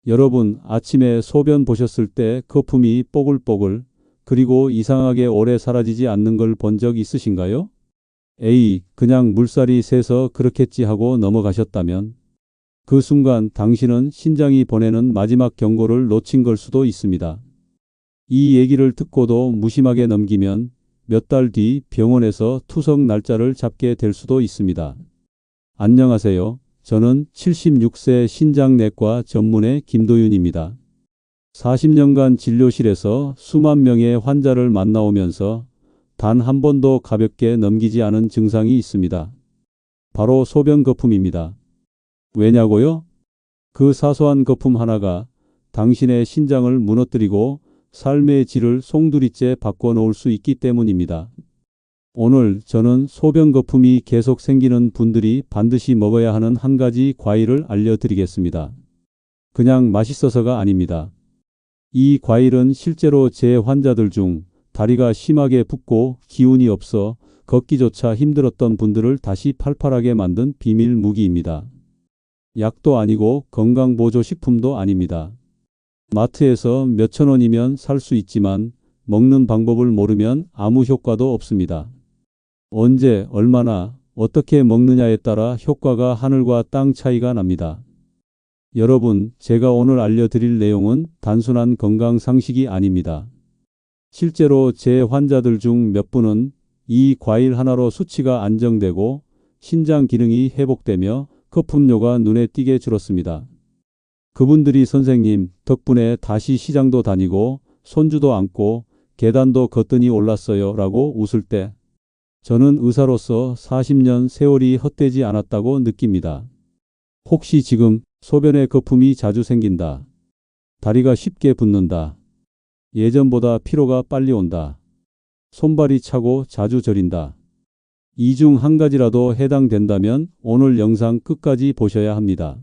여러분, 아침에 소변 보셨을 때 거품이 뽀글뽀글, 그리고 이상하게 오래 사라지지 않는 걸 본 적 있으신가요? 에이, 그냥 물살이 새서 그렇겠지 하고 넘어가셨다면 그 순간 당신은 신장이 보내는 마지막 경고를 놓친 걸 수도 있습니다. 이 얘기를 듣고도 무심하게 넘기면 몇 달 뒤 병원에서 투석 날짜를 잡게 될 수도 있습니다. 안녕하세요. 저는 76세 신장내과 전문의 김도윤입니다. 40년간 진료실에서 수만 명의 환자를 만나오면서 단 한 번도 가볍게 넘기지 않은 증상이 있습니다. 바로 소변 거품입니다. 왜냐고요? 그 사소한 거품 하나가 당신의 신장을 무너뜨리고 삶의 질을 송두리째 바꿔놓을 수 있기 때문입니다. 오늘 저는 소변 거품이 계속 생기는 분들이 반드시 먹어야 하는 한 가지 과일을 알려드리겠습니다. 그냥 맛있어서가 아닙니다. 이 과일은 실제로 제 환자들 중 다리가 심하게 붓고 기운이 없어 걷기조차 힘들었던 분들을 다시 팔팔하게 만든 비밀 무기입니다. 약도 아니고 건강보조식품도 아닙니다. 마트에서 몇천 원이면 살 수 있지만 먹는 방법을 모르면 아무 효과도 없습니다. 언제, 얼마나, 어떻게 먹느냐에 따라 효과가 하늘과 땅 차이가 납니다. 여러분, 제가 오늘 알려드릴 내용은 단순한 건강 상식이 아닙니다. 실제로 제 환자들 중 몇 분은 이 과일 하나로 수치가 안정되고 신장 기능이 회복되며 거품료가 눈에 띄게 줄었습니다. 그분들이 선생님 덕분에 다시 시장도 다니고 손주도 안고 계단도 거뜬히 올랐어요 라고 웃을 때 저는 의사로서 40년 세월이 헛되지 않았다고 느낍니다. 혹시 지금 소변에 거품이 자주 생긴다. 다리가 쉽게 붓는다. 예전보다 피로가 빨리 온다. 손발이 차고 자주 저린다. 이 중 한 가지라도 해당된다면 오늘 영상 끝까지 보셔야 합니다.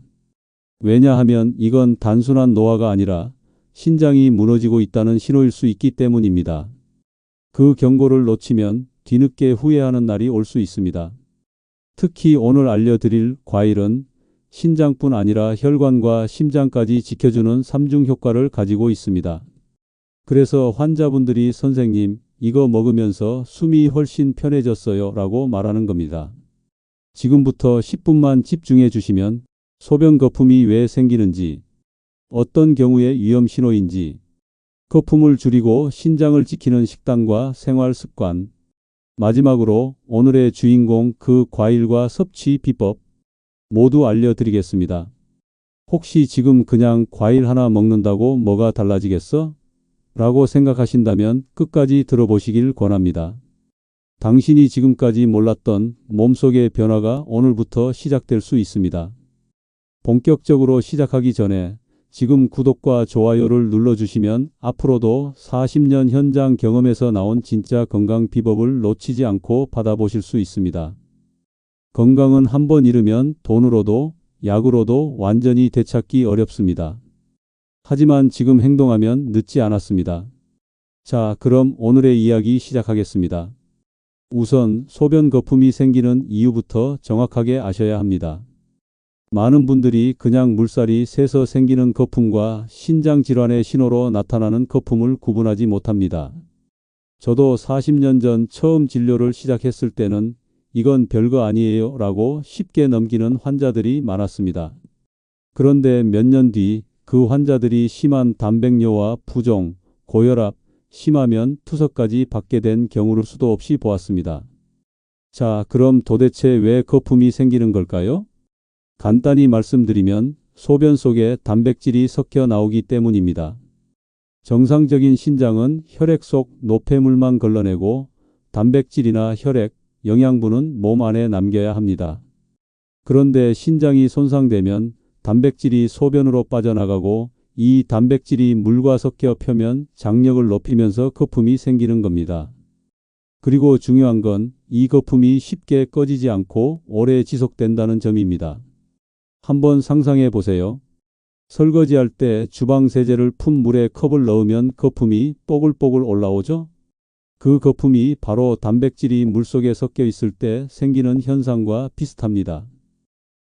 왜냐하면 이건 단순한 노화가 아니라 신장이 무너지고 있다는 신호일 수 있기 때문입니다. 그 경고를 놓치면 뒤늦게 후회하는 날이 올 수 있습니다. 특히 오늘 알려드릴 과일은 신장뿐 아니라 혈관과 심장까지 지켜주는 3중 효과를 가지고 있습니다. 그래서 환자분들이 선생님, 이거 먹으면서 숨이 훨씬 편해졌어요 라고 말하는 겁니다. 지금부터 10분만 집중해 주시면 소변 거품이 왜 생기는지, 어떤 경우에 위험 신호인지, 거품을 줄이고 신장을 지키는 식단과 생활 습관, 마지막으로 오늘의 주인공 그 과일과 섭취 비법 모두 알려드리겠습니다. 혹시 지금 그냥 과일 하나 먹는다고 뭐가 달라지겠어? 라고 생각하신다면 끝까지 들어보시길 권합니다. 당신이 지금까지 몰랐던 몸속의 변화가 오늘부터 시작될 수 있습니다. 본격적으로 시작하기 전에 지금 구독과 좋아요를 눌러주시면 앞으로도 40년 현장 경험에서 나온 진짜 건강 비법을 놓치지 않고 받아보실 수 있습니다. 건강은 한 번 잃으면 돈으로도 약으로도 완전히 되찾기 어렵습니다. 하지만 지금 행동하면 늦지 않았습니다. 자, 그럼 오늘의 이야기 시작하겠습니다. 우선 소변 거품이 생기는 이유부터 정확하게 아셔야 합니다. 많은 분들이 그냥 물살이 새서 생기는 거품과 신장 질환의 신호로 나타나는 거품을 구분하지 못합니다. 저도 40년 전 처음 진료를 시작했을 때는 이건 별거 아니에요 라고 쉽게 넘기는 환자들이 많았습니다. 그런데 몇 년 뒤 그 환자들이 심한 단백뇨와 부종, 고혈압, 심하면 투석까지 받게 된 경우를 수도 없이 보았습니다. 자, 그럼 도대체 왜 거품이 생기는 걸까요? 간단히 말씀드리면 소변 속에 단백질이 섞여 나오기 때문입니다. 정상적인 신장은 혈액 속 노폐물만 걸러내고 단백질이나 혈액, 영양분은 몸 안에 남겨야 합니다. 그런데 신장이 손상되면 단백질이 소변으로 빠져나가고 이 단백질이 물과 섞여 표면 장력을 높이면서 거품이 생기는 겁니다. 그리고 중요한 건 이 거품이 쉽게 꺼지지 않고 오래 지속된다는 점입니다. 한번 상상해 보세요. 설거지할 때 주방 세제를 푼 물에 컵을 넣으면 거품이 뽀글뽀글 올라오죠? 그 거품이 바로 단백질이 물속에 섞여 있을 때 생기는 현상과 비슷합니다.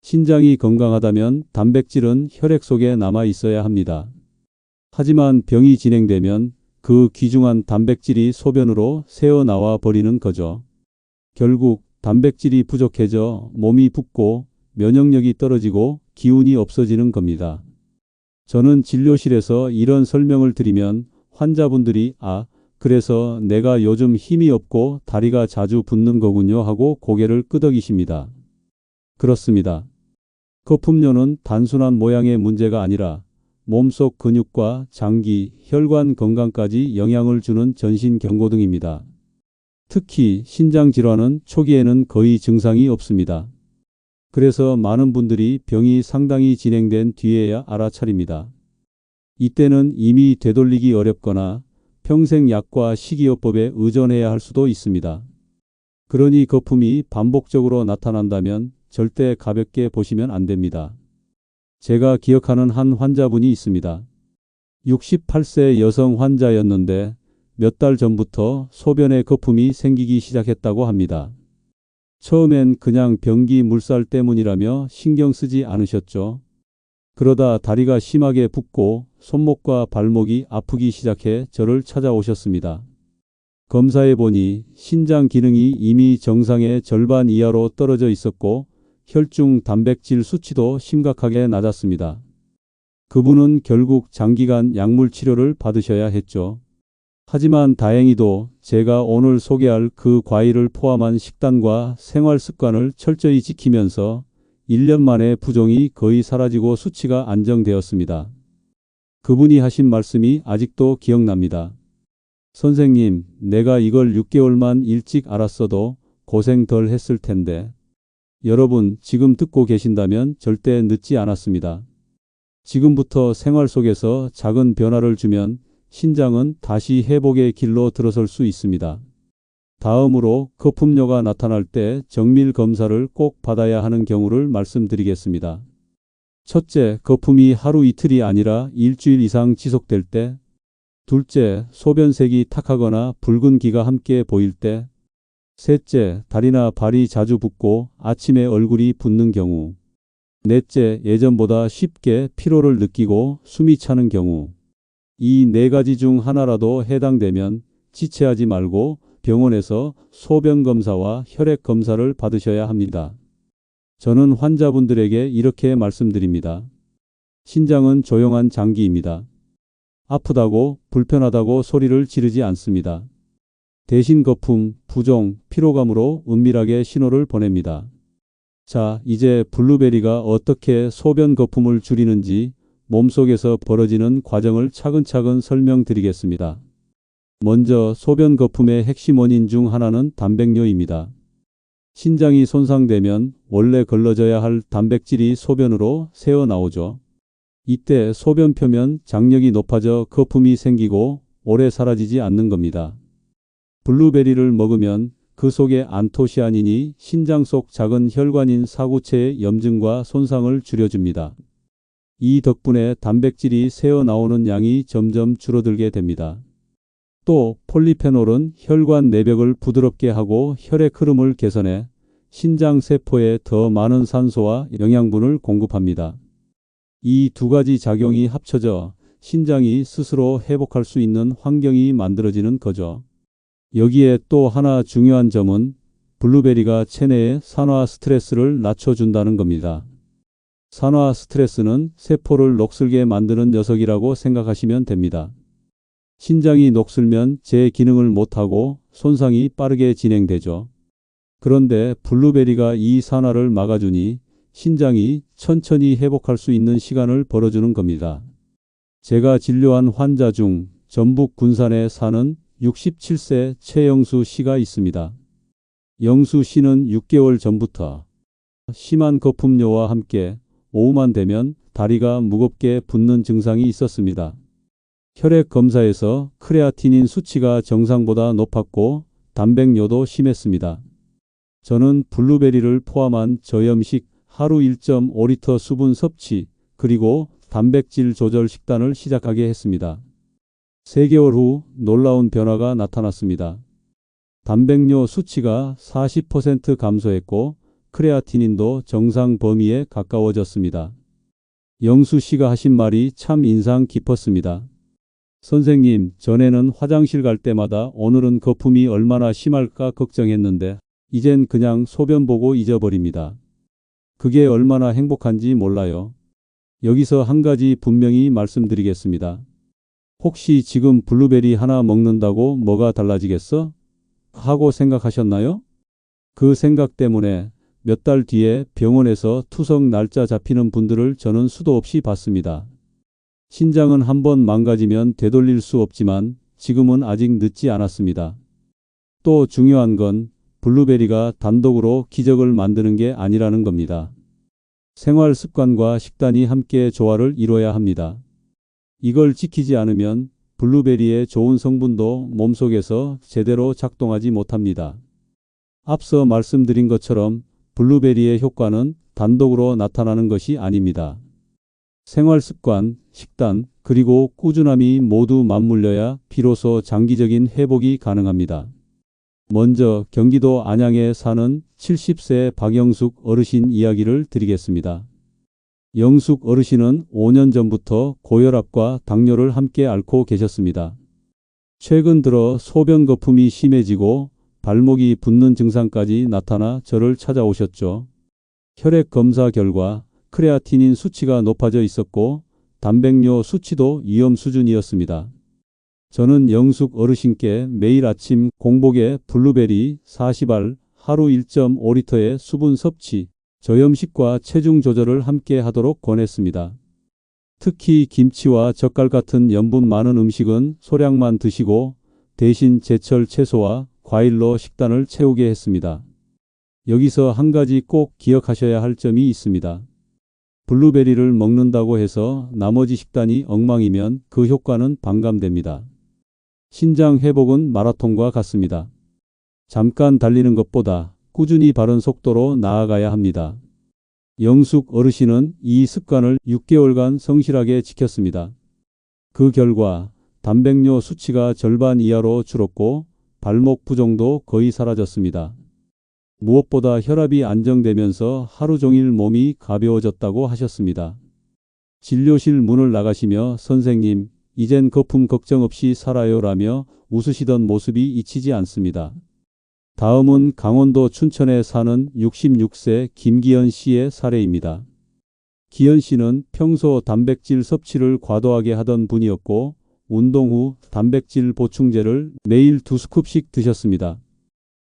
신장이 건강하다면 단백질은 혈액 속에 남아 있어야 합니다. 하지만 병이 진행되면 그 귀중한 단백질이 소변으로 새어나와 버리는 거죠. 결국 단백질이 부족해져 몸이 붓고 면역력이 떨어지고 기운이 없어지는 겁니다. 저는 진료실에서 이런 설명을 드리면 환자분들이 그래서 내가 요즘 힘이 없고 다리가 자주 붓는 거군요 하고 고개를 끄덕이십니다. 그렇습니다. 거품료는 단순한 모양의 문제가 아니라 몸속 근육과 장기, 혈관 건강까지 영향을 주는 전신 경고등입니다. 특히 신장 질환은 초기에는 거의 증상이 없습니다. 그래서 많은 분들이 병이 상당히 진행된 뒤에야 알아차립니다. 이때는 이미 되돌리기 어렵거나 평생 약과 식이요법에 의존해야 할 수도 있습니다. 그러니 거품이 반복적으로 나타난다면 절대 가볍게 보시면 안 됩니다. 제가 기억하는 한 환자분이 있습니다. 68세 여성 환자였는데 몇 달 전부터 소변에 거품이 생기기 시작했다고 합니다. 처음엔 그냥 변기 물살 때문이라며 신경 쓰지 않으셨죠. 그러다 다리가 심하게 붓고 손목과 발목이 아프기 시작해 저를 찾아오셨습니다. 검사해 보니 신장 기능이 이미 정상의 절반 이하로 떨어져 있었고 혈중 단백질 수치도 심각하게 낮았습니다. 그분은 결국 장기간 약물 치료를 받으셔야 했죠. 하지만 다행히도 제가 오늘 소개할 그 과일을 포함한 식단과 생활 습관을 철저히 지키면서 1년 만에 부종이 거의 사라지고 수치가 안정되었습니다. 그분이 하신 말씀이 아직도 기억납니다. 선생님, 내가 이걸 6개월만 일찍 알았어도 고생 덜 했을 텐데. 여러분, 지금 듣고 계신다면 절대 늦지 않았습니다. 지금부터 생활 속에서 작은 변화를 주면 신장은 다시 회복의 길로 들어설 수 있습니다. 다음으로 거품료가 나타날 때 정밀 검사를 꼭 받아야 하는 경우를 말씀드리겠습니다. 첫째, 거품이 하루 이틀이 아니라 일주일 이상 지속될 때. 둘째, 소변색이 탁하거나 붉은 기가 함께 보일 때. 셋째, 다리나 발이 자주 붓고 아침에 얼굴이 붓는 경우. 넷째, 예전보다 쉽게 피로를 느끼고 숨이 차는 경우. 이 네 가지 중 하나라도 해당되면 지체하지 말고 병원에서 소변 검사와 혈액 검사를 받으셔야 합니다. 저는 환자분들에게 이렇게 말씀드립니다. 신장은 조용한 장기입니다. 아프다고 불편하다고 소리를 지르지 않습니다. 대신 거품, 부종, 피로감으로 은밀하게 신호를 보냅니다. 자, 이제 블루베리가 어떻게 소변 거품을 줄이는지 몸속에서 벌어지는 과정을 차근차근 설명드리겠습니다. 먼저 소변 거품의 핵심 원인 중 하나는 단백뇨입니다. 신장이 손상되면 원래 걸러져야 할 단백질이 소변으로 새어나오죠. 이때 소변 표면 장력이 높아져 거품이 생기고 오래 사라지지 않는 겁니다. 블루베리를 먹으면 그 속의 안토시아닌이 신장 속 작은 혈관인 사구체의 염증과 손상을 줄여줍니다. 이 덕분에 단백질이 새어나오는 양이 점점 줄어들게 됩니다. 또 폴리페놀은 혈관 내벽을 부드럽게 하고 혈액 흐름을 개선해 신장 세포에 더 많은 산소와 영양분을 공급합니다. 이 두 가지 작용이 합쳐져 신장이 스스로 회복할 수 있는 환경이 만들어지는 거죠. 여기에 또 하나 중요한 점은 블루베리가 체내의 산화 스트레스를 낮춰준다는 겁니다. 산화 스트레스는 세포를 녹슬게 만드는 녀석이라고 생각하시면 됩니다. 신장이 녹슬면 제 기능을 못하고 손상이 빠르게 진행되죠. 그런데 블루베리가 이 산화를 막아주니 신장이 천천히 회복할 수 있는 시간을 벌어주는 겁니다. 제가 진료한 환자 중 전북 군산에 사는 67세 최영수 씨가 있습니다. 영수 씨는 6개월 전부터 심한 거품료와 함께 오후만 되면 다리가 무겁게 붓는 증상이 있었습니다. 혈액 검사에서 크레아티닌 수치가 정상보다 높았고 단백뇨도 심했습니다. 저는 블루베리를 포함한 저염식 하루 1.5리터 수분 섭취 그리고 단백질 조절 식단을 시작하게 했습니다. 3개월 후 놀라운 변화가 나타났습니다. 단백뇨 수치가 40% 감소했고 크레아티닌도 정상 범위에 가까워졌습니다. 영수 씨가 하신 말이 참 인상 깊었습니다. 선생님, 전에는 화장실 갈 때마다 오늘은 거품이 얼마나 심할까 걱정했는데 이젠 그냥 소변 보고 잊어버립니다. 그게 얼마나 행복한지 몰라요. 여기서 한 가지 분명히 말씀드리겠습니다. 혹시 지금 블루베리 하나 먹는다고 뭐가 달라지겠어? 하고 생각하셨나요? 그 생각 때문에 몇 달 뒤에 병원에서 투석 날짜 잡히는 분들을 저는 수도 없이 봤습니다. 신장은 한번 망가지면 되돌릴 수 없지만 지금은 아직 늦지 않았습니다. 또 중요한 건 블루베리가 단독으로 기적을 만드는 게 아니라는 겁니다. 생활 습관과 식단이 함께 조화를 이뤄야 합니다. 이걸 지키지 않으면 블루베리의 좋은 성분도 몸속에서 제대로 작동하지 못합니다. 앞서 말씀드린 것처럼 블루베리의 효과는 단독으로 나타나는 것이 아닙니다. 생활 습관, 식단, 그리고 꾸준함이 모두 맞물려야 비로소 장기적인 회복이 가능합니다. 먼저 경기도 안양에 사는 70세 박영숙 어르신 이야기를 드리겠습니다. 영숙 어르신은 5년 전부터 고혈압과 당뇨를 함께 앓고 계셨습니다. 최근 들어 소변 거품이 심해지고 발목이 붓는 증상까지 나타나 저를 찾아오셨죠. 혈액 검사 결과 크레아티닌 수치가 높아져 있었고 단백뇨 수치도 위험 수준이었습니다. 저는 영숙 어르신께 매일 아침 공복에 블루베리 40알, 하루 1.5리터의 수분 섭취, 저염식과 체중 조절을 함께 하도록 권했습니다. 특히 김치와 젓갈 같은 염분 많은 음식은 소량만 드시고 대신 제철 채소와 과일로 식단을 채우게 했습니다. 여기서 한 가지 꼭 기억하셔야 할 점이 있습니다. 블루베리를 먹는다고 해서 나머지 식단이 엉망이면 그 효과는 반감됩니다. 신장 회복은 마라톤과 같습니다. 잠깐 달리는 것보다 꾸준히 바른 속도로 나아가야 합니다. 영숙 어르신은 이 습관을 6개월간 성실하게 지켰습니다. 그 결과 단백뇨 수치가 절반 이하로 줄었고 발목 부종도 거의 사라졌습니다. 무엇보다 혈압이 안정되면서 하루 종일 몸이 가벼워졌다고 하셨습니다. 진료실 문을 나가시며 선생님, 이젠 거품 걱정 없이 살아요라며 웃으시던 모습이 잊히지 않습니다. 다음은 강원도 춘천에 사는 66세 김기현 씨의 사례입니다. 기현 씨는 평소 단백질 섭취를 과도하게 하던 분이었고 운동 후 단백질 보충제를 매일 2스쿱씩 드셨습니다.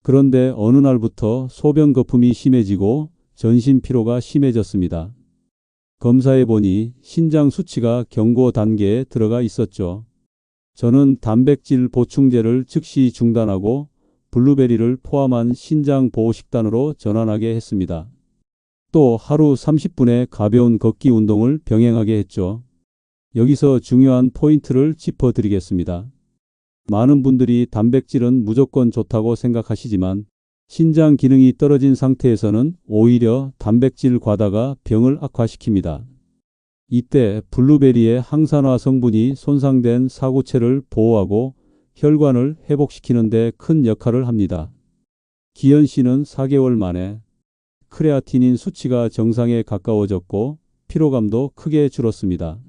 그런데 어느 날부터 소변 거품이 심해지고 전신 피로가 심해졌습니다. 검사해 보니 신장 수치가 경고 단계에 들어가 있었죠. 저는 단백질 보충제를 즉시 중단하고 블루베리를 포함한 신장 보호 식단으로 전환하게 했습니다. 또 하루 30분의 가벼운 걷기 운동을 병행하게 했죠. 여기서 중요한 포인트를 짚어드리겠습니다. 많은 분들이 단백질은 무조건 좋다고 생각하시지만 신장 기능이 떨어진 상태에서는 오히려 단백질 과다가 병을 악화시킵니다. 이때 블루베리의 항산화 성분이 손상된 사구체를 보호하고 혈관을 회복시키는 데 큰 역할을 합니다. 기현 씨는 4개월 만에 크레아티닌 수치가 정상에 가까워졌고 피로감도 크게 줄었습니다.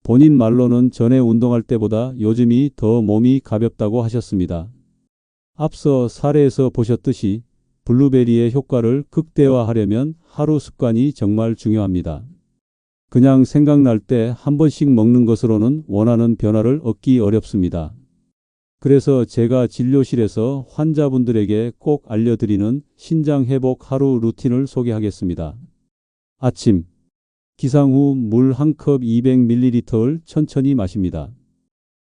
본인 말로는 전에 운동할 때보다 요즘이 더 몸이 가볍다고 하셨습니다. 앞서 사례에서 보셨듯이 블루베리의 효과를 극대화하려면 하루 습관이 정말 중요합니다. 그냥 생각날 때 한 번씩 먹는 것으로는 원하는 변화를 얻기 어렵습니다. 그래서 제가 진료실에서 환자분들에게 꼭 알려드리는 신장 회복 하루 루틴을 소개하겠습니다. 아침 기상 후 물 1컵 200ml를 천천히 마십니다.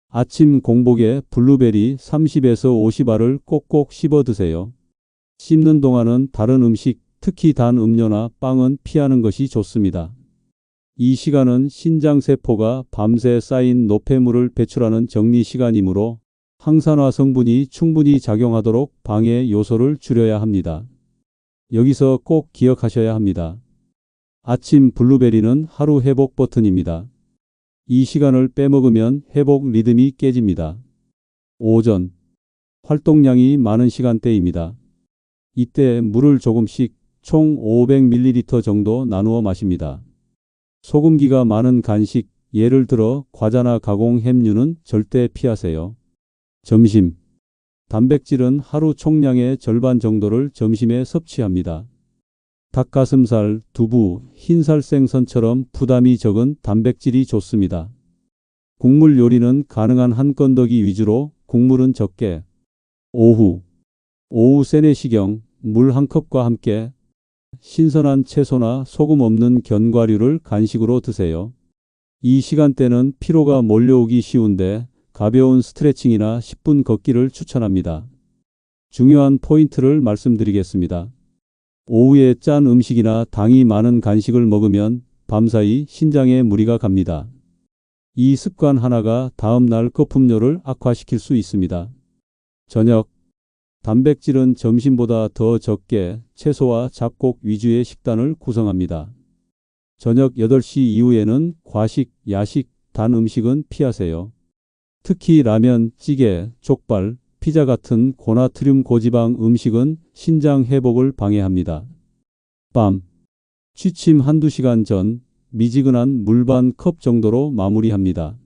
아침 공복에 블루베리 30에서 50알을 꼭꼭 씹어 드세요. 씹는 동안은 다른 음식, 특히 단 음료나 빵은 피하는 것이 좋습니다. 이 시간은 신장세포가 밤새 쌓인 노폐물을 배출하는 정리 시간이므로 항산화 성분이 충분히 작용하도록 방해 요소를 줄여야 합니다. 여기서 꼭 기억하셔야 합니다. 아침 블루베리는 하루 회복 버튼입니다. 이 시간을 빼먹으면 회복 리듬이 깨집니다. 오전 활동량이 많은 시간대입니다. 이때 물을 조금씩 총 500ml 정도 나누어 마십니다. 소금기가 많은 간식, 예를 들어 과자나 가공 햄류는 절대 피하세요. 점심. 단백질은 하루 총량의 절반 정도를 점심에 섭취합니다. 닭가슴살, 두부, 흰살 생선처럼 부담이 적은 단백질이 좋습니다. 국물 요리는 가능한 한 건더기 위주로, 국물은 적게. 오후 3-4시경 물 한 컵과 함께 신선한 채소나 소금 없는 견과류를 간식으로 드세요. 이 시간대는 피로가 몰려오기 쉬운데 가벼운 스트레칭이나 10분 걷기를 추천합니다. 중요한 포인트를 말씀드리겠습니다. 오후에 짠 음식이나 당이 많은 간식을 먹으면 밤사이 신장에 무리가 갑니다. 이 습관 하나가 다음날 거품료를 악화시킬 수 있습니다. 저녁. 단백질은 점심보다 더 적게 채소와 잡곡 위주의 식단을 구성합니다. 저녁 8시 이후에는 과식, 야식, 단 음식은 피하세요. 특히 라면, 찌개, 족발, 피자 같은 고나트륨 고지방 음식은 신장 회복을 방해합니다. 밤. 취침 1-2시간 전 미지근한 물 반 컵 정도로 마무리합니다.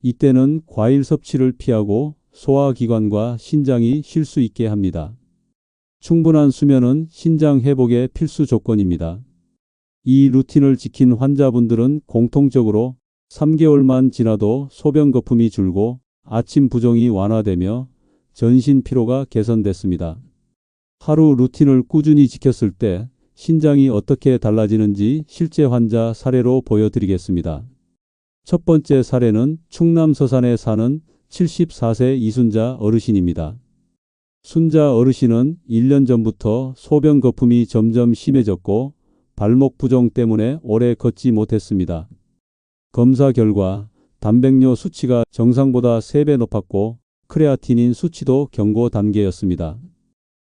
이때는 과일 섭취를 피하고 소화기관과 신장이 쉴 수 있게 합니다. 충분한 수면은 신장 회복의 필수 조건입니다. 이 루틴을 지킨 환자분들은 공통적으로 3개월만 지나도 소변 거품이 줄고 아침 부종이 완화되며 전신 피로가 개선됐습니다. 하루 루틴을 꾸준히 지켰을 때 신장이 어떻게 달라지는지 실제 환자 사례로 보여드리겠습니다. 첫 번째 사례는 충남 서산에 사는 74세 이순자 어르신입니다. 순자 어르신은 1년 전부터 소변 거품이 점점 심해졌고 발목 부종 때문에 오래 걷지 못했습니다. 검사 결과 단백뇨 수치가 정상보다 3배 높았고 크레아티닌 수치도 경고 단계였습니다.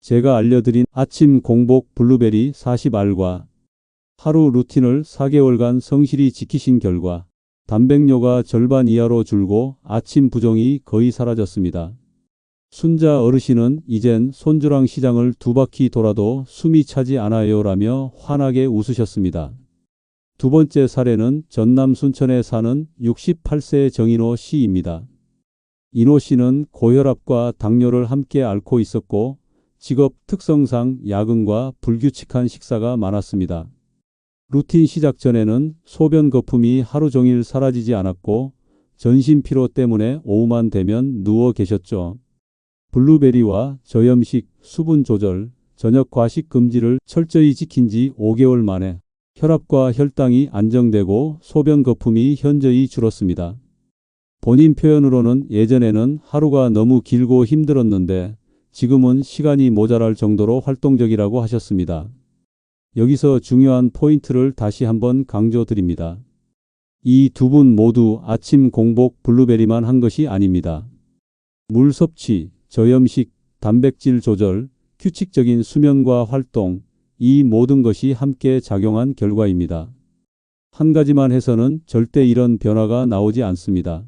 제가 알려드린 아침 공복 블루베리 40알과 하루 루틴을 4개월간 성실히 지키신 결과 단백뇨가 절반 이하로 줄고 아침 부종이 거의 사라졌습니다. 순자 어르신은 이젠 손주랑 시장을 2바퀴 돌아도 숨이 차지 않아요라며 환하게 웃으셨습니다. 두 번째 사례는 전남 순천에 사는 68세 정인호 씨입니다. 인호 씨는 고혈압과 당뇨를 함께 앓고 있었고 직업 특성상 야근과 불규칙한 식사가 많았습니다. 루틴 시작 전에는 소변 거품이 하루 종일 사라지지 않았고 전신 피로 때문에 오후만 되면 누워 계셨죠. 블루베리와 저염식, 수분 조절, 저녁 과식 금지를 철저히 지킨 지 5개월 만에 혈압과 혈당이 안정되고 소변 거품이 현저히 줄었습니다. 본인 표현으로는 예전에는 하루가 너무 길고 힘들었는데 지금은 시간이 모자랄 정도로 활동적이라고 하셨습니다. 여기서 중요한 포인트를 다시 한번 강조드립니다. 이 두 분 모두 아침 공복 블루베리만 한 것이 아닙니다. 물 섭취, 저염식, 단백질 조절, 규칙적인 수면과 활동, 이 모든 것이 함께 작용한 결과입니다. 한 가지만 해서는 절대 이런 변화가 나오지 않습니다.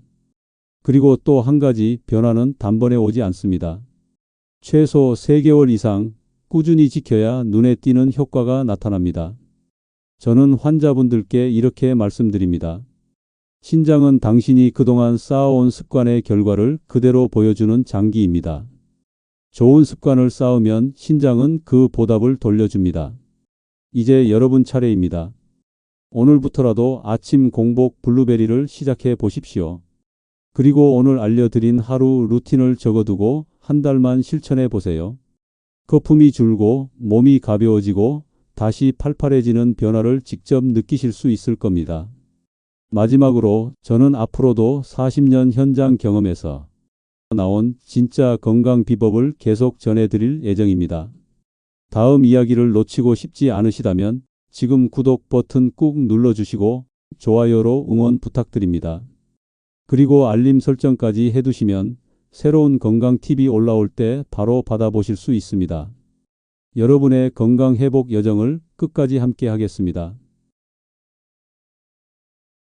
그리고 또 한 가지 변화는 단번에 오지 않습니다. 최소 3개월 이상 꾸준히 지켜야 눈에 띄는 효과가 나타납니다. 저는 환자분들께 이렇게 말씀드립니다. 신장은 당신이 그동안 쌓아온 습관의 결과를 그대로 보여주는 장기입니다. 좋은 습관을 쌓으면 신장은 그 보답을 돌려줍니다. 이제 여러분 차례입니다. 오늘부터라도 아침 공복 블루베리를 시작해 보십시오. 그리고 오늘 알려드린 하루 루틴을 적어두고 한 달만 실천해 보세요. 거품이 줄고 몸이 가벼워지고 다시 팔팔해지는 변화를 직접 느끼실 수 있을 겁니다. 마지막으로 저는 앞으로도 40년 현장 경험에서 나온 진짜 건강 비법을 계속 전해드릴 예정입니다. 다음 이야기를 놓치고 싶지 않으시다면 지금 구독 버튼 꾹 눌러주시고 좋아요로 응원 부탁드립니다. 그리고 알림 설정까지 해두시면 새로운 건강 팁이 올라올 때 바로 받아보실 수 있습니다. 여러분의 건강 회복 여정을 끝까지 함께 하겠습니다.